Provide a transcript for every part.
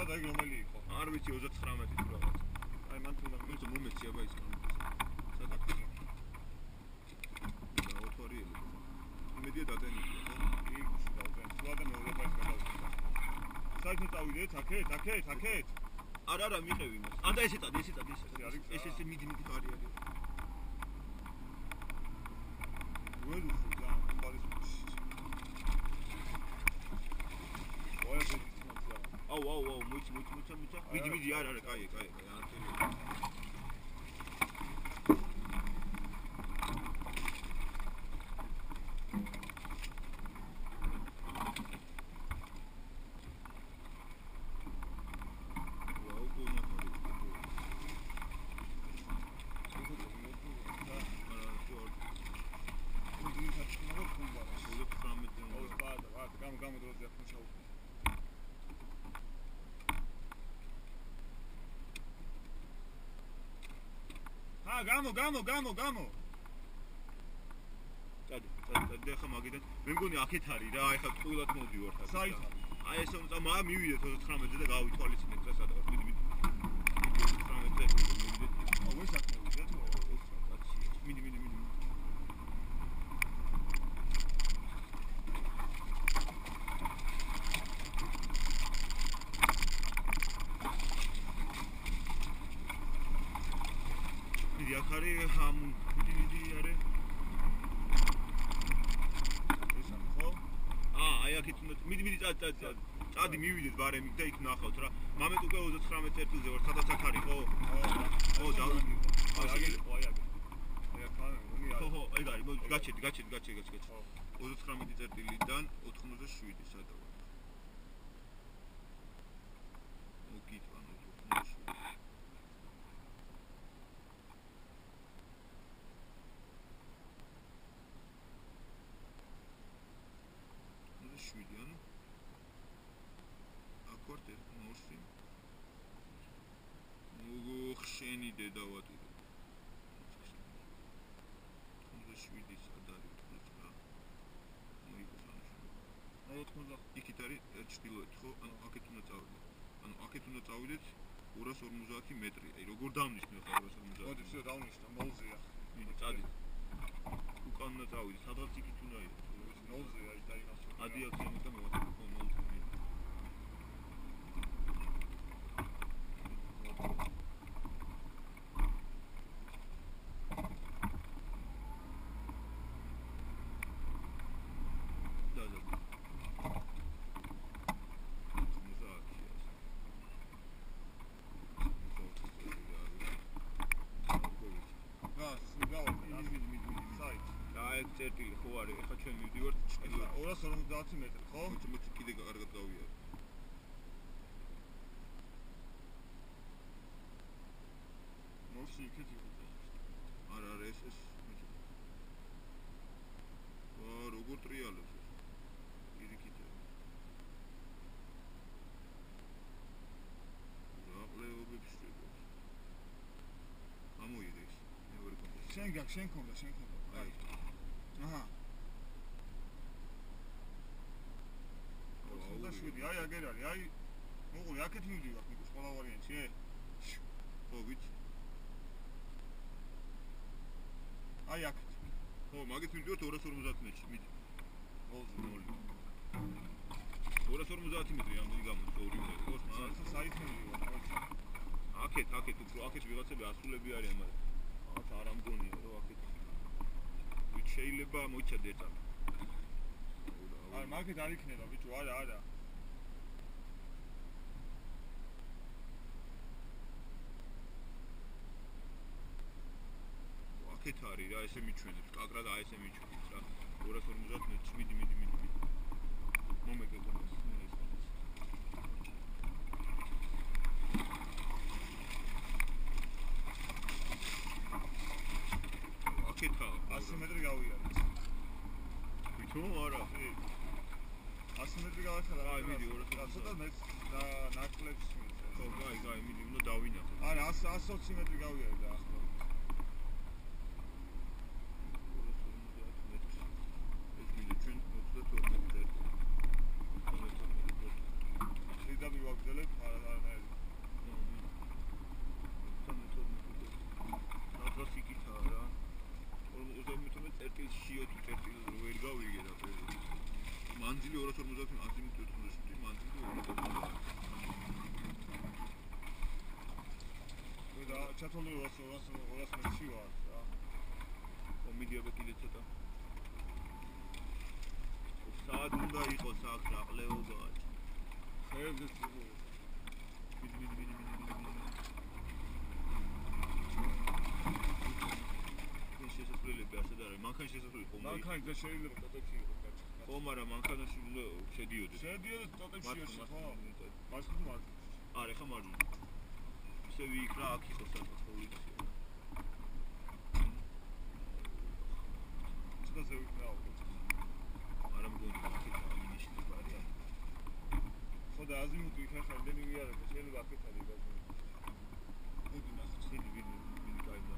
სადა იქ რომელი იყო? არ ვიცი 39 თუ რაღაც. აი მან თუნდა მოიწო მომეცი აბა ის კამერა. სადა დაუთვარიელი. იმედია დადენილია, ხო? იქ დავდენ. სულადე მეურვება ის გადავიდა. საერთოდ წავიდეთ, აქეთ. არა, მიყევი მას. ანდა ესე წადი. ეს მიდი ხარი არის. ვეძუ ხუდა, ბარის. აუ, მოიცა. მიდი, არა, კაი. გამო. წადი, ახლა მაგიდან. მე მგონი აქეთ არის რა, აი ხა ტყუილად მოვდივართ აქ. საით? აი ესე უნდა მივიდეთ 39-ზე და გავითვალისწინეთ რა სადა ვარ. მიდი. 39-ზე მივიდეთ. აუ ეს აქ მოვიდეთ? მიდი. ახარი მიდი არე ესა ხო? აი აქეთ უნდა მიდი წადი მივიდეთ ბარემით და იქ ნახავთ რა მამეთ უკვე 39 წერტილზე ვარ სადაც აქ არის ხო? ხო დავიდი აი ეგ არის გაჩერდი 39 წერტილიდან 87 სადა ვარ მოგიტყვანო 87 აკორდე მოსი მოგხშენი დედავატური 87 სადარი თქვა მოიგონა იქით არის ჩtildeოეთ ხო ანუ აქეთ უნდა წავიდეთ 250 მეტრი აი როგორ დავნიშნე ხა 250 მოდი всё დავნიშნე მოლზეა წადი უკან უნდა წავიდე სადღაც იქით უნდა იყოს მოლზეა ის დაინახო ადიაციანო და მოვატყო მოლზე წერტილი ხო არის ეხლა ჩვენ მივდივართ 250 მეტრი ხო? მოდი კიდე კარგად გავიარე მოსი იქით არა ეს ვა როგორ ტრიალებს ეს ირიქითე რაყლეობებს შეგებს ამოიღე ის მეორე კომპიუტერი შენ ქონდა აი აჰა. და შვიდი, აი აგერ არის, აი მოყოლი აქეთ მივდივართ ნიკოს ყველა ვარიანტი, ხო ვიცი. აი აქეთ. ხო, მაგით მივდივართ 250 მეტრში, მიდი. მოლზე 250 მეტრი ამდენი გამოდის 2 მეტრი, ხო? საით მივდივართ, აქეთ უფრო აქეთ ვიღაცები ასულები არიან, მაგრამ რაღაც არ ამგონია, რომ აქეთ შეიძლება მოიცადე ერთად. აი მაგით არ იქნება ბიჭო, არა. აქეთ არის რა, ესე მიჩვენებს, კაკრა და ესე მიჩვენებს რა. 250 მეტრში, მიდი. მომეგე გონოს. აქეთა 100 მეტრი გავიარეთ. თო არა 100 მეტრი გავახლა აი მიდი 200 ცოტა მეც და ნაკლებს მიწე ხო გაი მიდი უნდა დავინახო არა 120 მეტრი გავიარე და ახლა ეს მიდი ჩვენ 32 მეტრი ვაგდელებ არა ჩათოლი 200 მეტრში ვარ რა. მიდიაბე კიდე ცოტა. სად უნდა იყოს აქ რა ყლეობაა. ხეებზე მიდი. შესაძლებლები ასე და რა მანქანის შესაძლებელი ხომ მანქანის და შეიძლება ტოტებში იყოს კაცი. ხო, მაგრამ მანქანაში უნდა შედიოდეს. შედიოდეს ტოტებში ხო? მარცხნივ მარცხნივ. არა, ხა მარჯვნივ. ისე ვიქრა აქ იყოს რაღაც პოლიცია. ცოტა ზევიქრა ალბათ. არა მგონი აქეთ ამინიშნის ბარია. ხო და აზიმუტი იქ ახლა იმდენი ვიარებ და შეიძლება აქეთ არის გაზმული. მოდი ნახე ცილი ვინი გაიგო.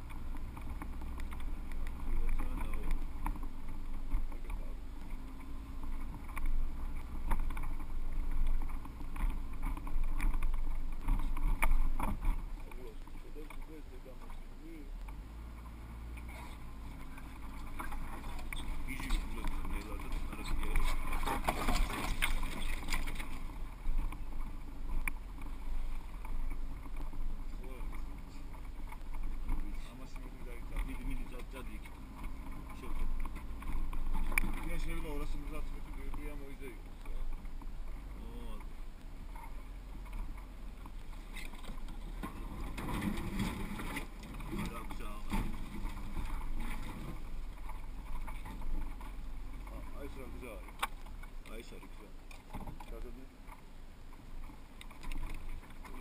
შეიძლება 250 მეტრი დიაპაზონი მოიძე იყოს რა. აი ეს რა გზა არის? აი ეს არის გზა. გადადი.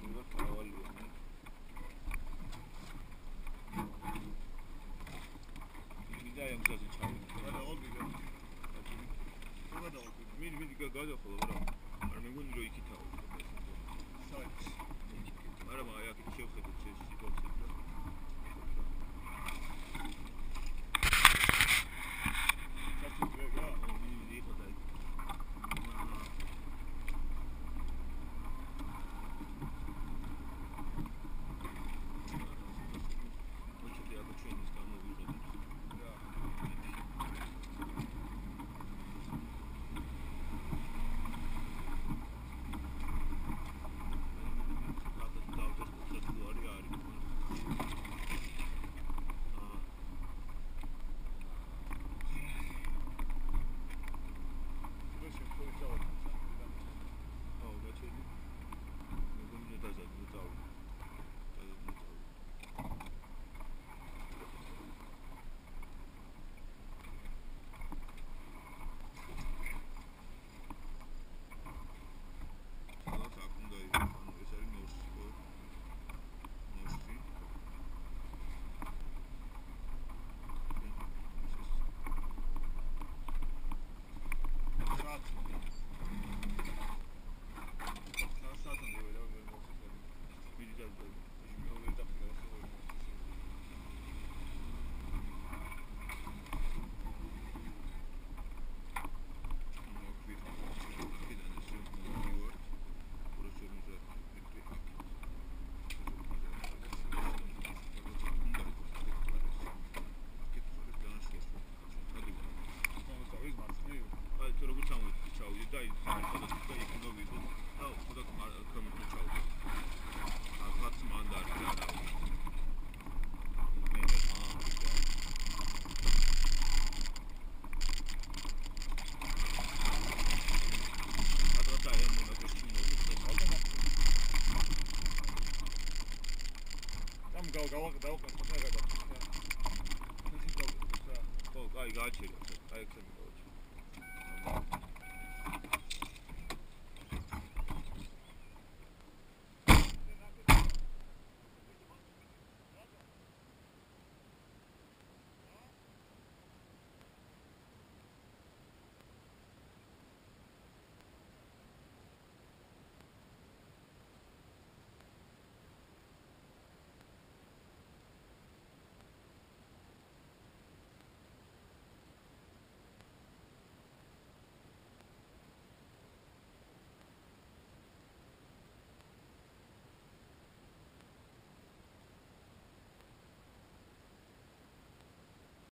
უნდა დავალია. მიდა ამ გზაზე ჩავიდე. მიდი გადახოლა რა. არ მეგონი რომ იქითაო. საერთოდ. მაგრამ აი აქ შევხედოთ ეს სიტუაცია და. ჩასწრე რა. მიდი ხო და იქ. მოჩვენე აქ ჩვენის გამოვიღოთ. რა. გავაკეთე ხოთა გადავხდა. ხო, კაი, გააჩერე. აი, ექსემი გავაჩერე.